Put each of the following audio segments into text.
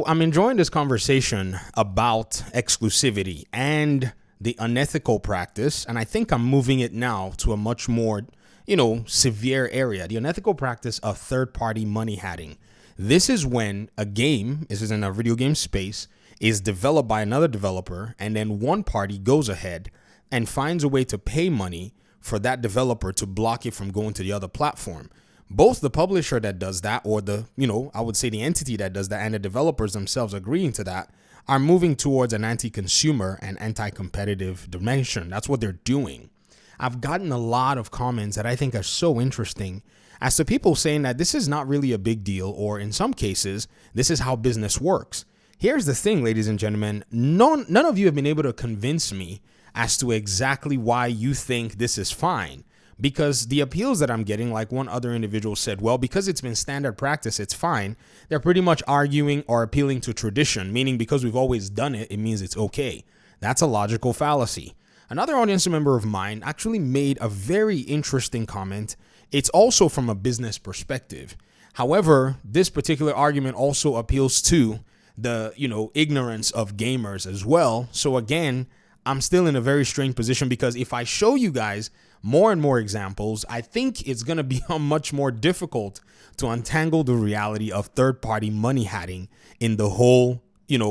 I'm enjoying this conversation about exclusivity and the unethical practice, and I think I'm moving it now to a much more, severe area. The unethical practice of third-party money hacking. This is when a game, this is in a video game space, is developed by another developer, and then one party goes ahead and finds a way to pay money for that developer to block it from going to the other platform. Both the publisher that does that, or I would say the entity that does that, and the developers themselves agreeing to that, are moving towards an anti-consumer and anti-competitive dimension. That's what they're doing. I've gotten a lot of comments that I think are so interesting as to people saying that this is not really a big deal, or in some cases, this is how business works. Here's the thing, ladies and gentlemen, none of you have been able to convince me as to exactly why you think this is fine. Because the appeals that I'm getting, like one other individual said, well, because it's been standard practice, it's fine. They're pretty much arguing or appealing to tradition, meaning because we've always done it, it means it's okay. That's a logical fallacy. Another audience member of mine actually made a very interesting comment. It's also from a business perspective. However, this particular argument also appeals to the, ignorance of gamers as well. So again, I'm still in a very strange position, because if I show you guys more and more examples, I think it's going to become much more difficult to untangle the reality of third-party money hacking in the whole,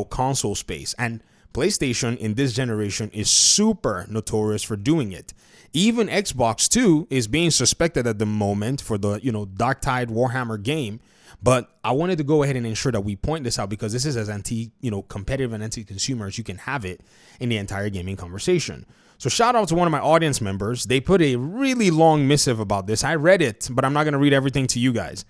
console space. And PlayStation in this generation is super notorious for doing it. Even Xbox 2 is being suspected at the moment for the, Dark Tide Warhammer game. But I wanted to go ahead and ensure that we point this out, because this is as competitive and anti-consumer as you can have it in the entire gaming conversation. So shout out to one of my audience members. They put a really long missive about this. I read it, but I'm not going to read everything to you guys.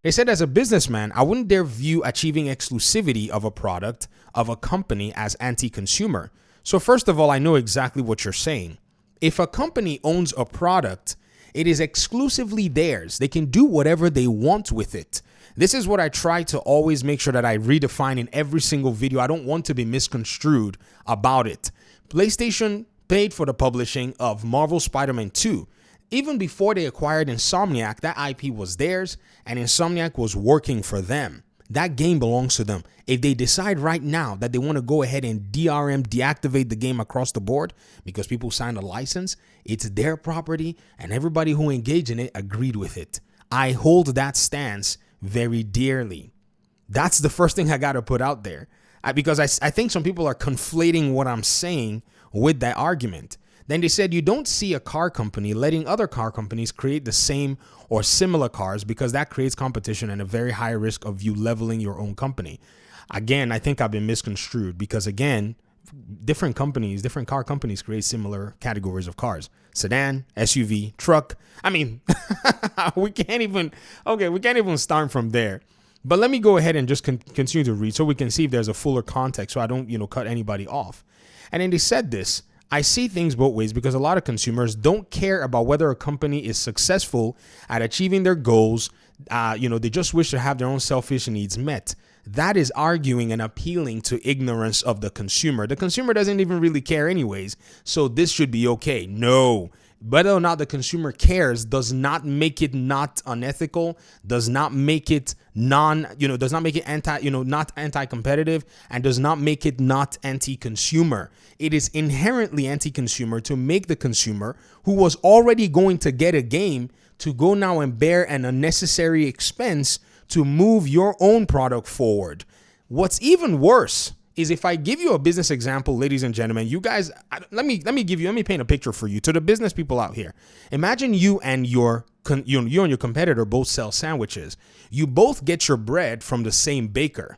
They said, as a businessman, I wouldn't dare view achieving exclusivity of a product of a company as anti-consumer. So first of all, I know exactly what you're saying. If a company owns a product, it is exclusively theirs. They can do whatever they want with it. This is what I try to always make sure that I redefine in every single video. I don't want to be misconstrued about it. PlayStation paid for the publishing of Marvel Spider-Man 2. Even before they acquired Insomniac, that IP was theirs, and Insomniac was working for them. That game belongs to them. If they decide right now that they want to go ahead and deactivate the game across the board because people signed a license, it's their property, and everybody who engaged in it agreed with it. I hold that stance very dearly. That's the first thing I got to put out there, because I think some people are conflating what I'm saying with that argument. Then they said, you don't see a car company letting other car companies create the same or similar cars, because that creates competition and a very high risk of you leveling your own company. Again, I think I've been misconstrued, because again, different car companies create similar categories of cars: sedan, SUV, truck. I mean, we can't even start from there. But let me go ahead and just continue to read so we can see if there's a fuller context, so I don't, cut anybody off. And then they said this: I see things both ways, because a lot of consumers don't care about whether a company is successful at achieving their goals. They just wish to have their own selfish needs met. That is arguing and appealing to ignorance of the consumer. The consumer doesn't even really care anyways, so this should be okay. No. Whether or not the consumer cares does not make it not unethical, does not make it not anti-competitive, and does not make it not anti-consumer. It is inherently anti-consumer to make the consumer, who was already going to get a game, to go now and bear an unnecessary expense to move your own product forward. What's even worse is, if I give you a business example, ladies and gentlemen, you guys, let me paint a picture for you, to the business people out here. Imagine you and your competitor both sell sandwiches. You both get your bread from the same baker.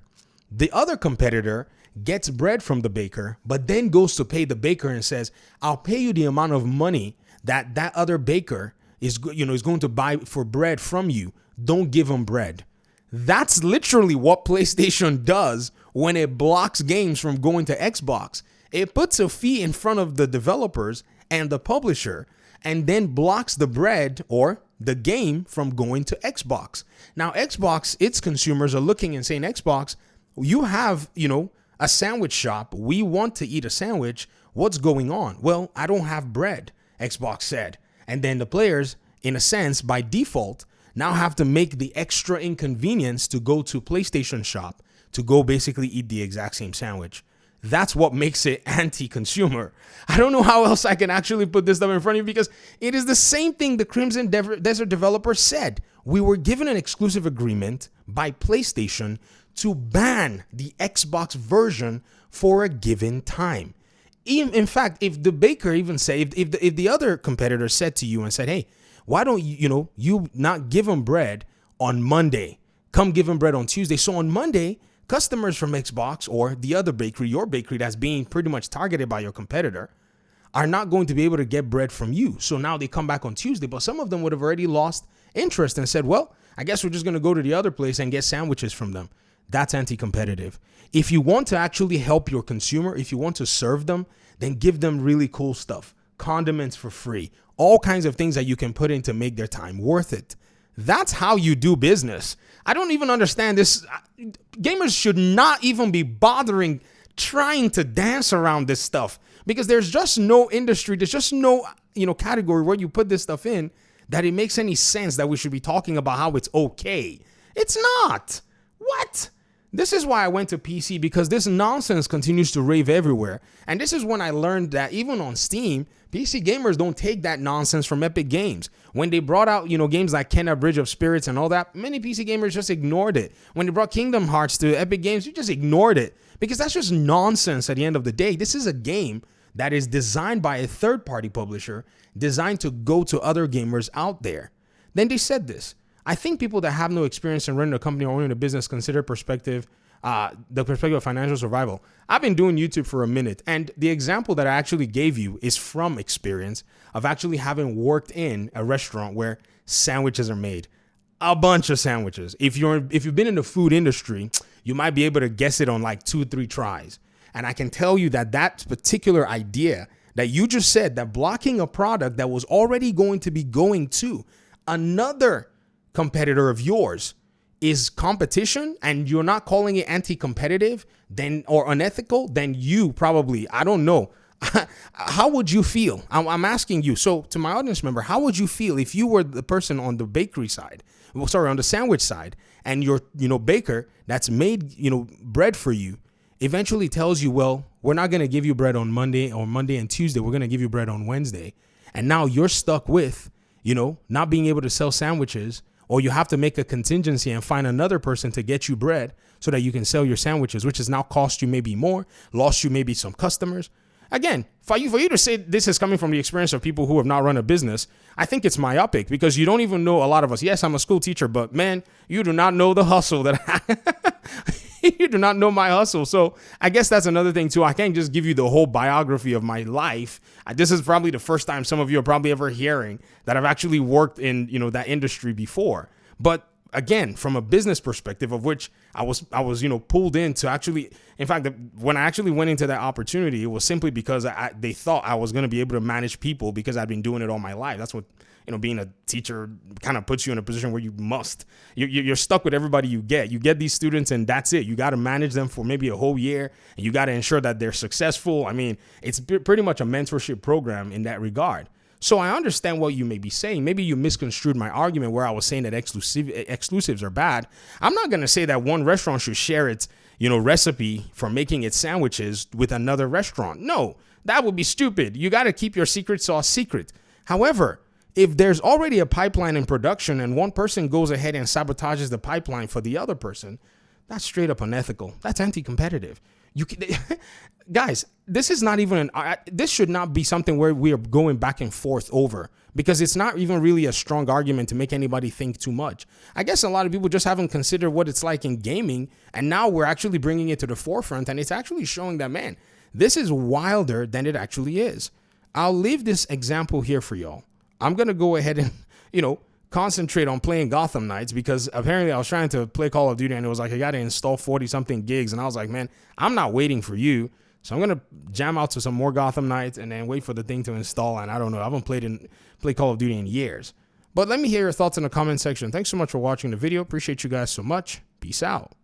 The other competitor gets bread from the baker, but then goes to pay the baker and says, I'll pay you the amount of money that other baker is going to buy for bread from you. Don't give him bread. That's literally what PlayStation does when it blocks games from going to Xbox. It puts a fee in front of the developers and the publisher, and then blocks the bread or the game from going to Xbox. Now, Xbox, its consumers are looking and saying, Xbox, you have, a sandwich shop. We want to eat a sandwich. What's going on? Well, I don't have bread, Xbox said. And then the players, in a sense, by default, now have to make the extra inconvenience to go to PlayStation Shop to go basically eat the exact same sandwich. That's what makes it anti-consumer. I don't know how else I can actually put this stuff in front of you, because it is the same thing the Crimson Desert developer said. We were given an exclusive agreement by PlayStation to ban the Xbox version for a given time. In fact, if the baker even said, if the other competitor said to you and said, hey, why don't you not give them bread on Monday? Come give them bread on Tuesday. So on Monday, customers from Xbox or the other bakery, your bakery that's being pretty much targeted by your competitor, are not going to be able to get bread from you. So now they come back on Tuesday, but some of them would have already lost interest and said, well, I guess we're just going to go to the other place and get sandwiches from them. That's anti-competitive. If you want to actually help your consumer, if you want to serve them, then give them really cool stuff, condiments for free, all kinds of things that you can put in to make their time worth it. That's how you do business. I don't even understand this. Gamers should not even be bothering trying to dance around this stuff, because there's just no industry, there's just no, category where you put this stuff in that it makes any sense that we should be talking about how it's okay. It's not. What? This is why I went to PC, because this nonsense continues to rave everywhere. And this is when I learned that even on Steam, PC gamers don't take that nonsense from Epic Games. When they brought out, games like Kena Bridge of Spirits and all that, many PC gamers just ignored it. When they brought Kingdom Hearts to Epic Games, you just ignored it, because that's just nonsense at the end of the day. This is a game that is designed by a third-party publisher, designed to go to other gamers out there. Then they said this: I think people that have no experience in running a company or owning a business consider the perspective of financial survival. I've been doing YouTube for a minute, and the example that I actually gave you is from experience of actually having worked in a restaurant where sandwiches are made. A bunch of sandwiches. If you've been in the food industry, you might be able to guess it on like 2-3 tries. And I can tell you that particular idea that you just said, that blocking a product that was already going to be going to another competitor of yours is competition, and you're not calling it anti-competitive then or unethical, then you probably, I don't know, how would you feel? I'm asking you. So to my audience member, how would you feel if you were the person on the bakery side, on the sandwich side, and your baker that's made bread for you eventually tells you, well, we're not going to give you bread on Monday and Tuesday, we're going to give you bread on Wednesday, and now you're stuck with not being able to sell sandwiches, or you have to make a contingency and find another person to get you bread so that you can sell your sandwiches, which has now cost you maybe more, lost you maybe some customers. Again, for you to say this is coming from the experience of people who have not run a business, I think it's myopic, because you don't even know, a lot of us. Yes, I'm a school teacher, but man, you do not know the hustle you do not know my hustle. So I guess that's another thing too. I can't just give you the whole biography of my life. This is probably the first time some of you are probably ever hearing that I've actually worked in, that industry before. But again, from a business perspective, of which I was, pulled in to actually, in fact, when I actually went into that opportunity, it was simply because they thought I was going to be able to manage people, because I've been doing it all my life. That's what, being a teacher kind of puts you in a position where you're stuck with everybody you get these students, and that's it. You got to manage them for maybe a whole year, and you got to ensure that they're successful. I mean, it's pretty much a mentorship program in that regard. So I understand what you may be saying. Maybe you misconstrued my argument where I was saying that exclusives are bad. I'm not going to say that one restaurant should share its, recipe for making its sandwiches with another restaurant. No, that would be stupid. You got to keep your secret sauce secret. However, if there's already a pipeline in production and one person goes ahead and sabotages the pipeline for the other person, that's straight up unethical. That's anti-competitive. Guys, this is not even this should not be something where we are going back and forth over, because it's not even really a strong argument to make anybody think too much. I guess a lot of people just haven't considered what it's like in gaming, and now we're actually bringing it to the forefront, and it's actually showing that, man, this is wilder than it actually is. I'll leave this example here for y'all. I'm going to go ahead and, concentrate on playing Gotham Knights, because apparently I was trying to play Call of Duty and it was like, I got to install 40 something gigs. And I was like, man, I'm not waiting for you. So I'm going to jam out to some more Gotham Knights and then wait for the thing to install. And I don't know, I haven't played Call of Duty in years. But let me hear your thoughts in the comment section. Thanks so much for watching the video. Appreciate you guys so much. Peace out.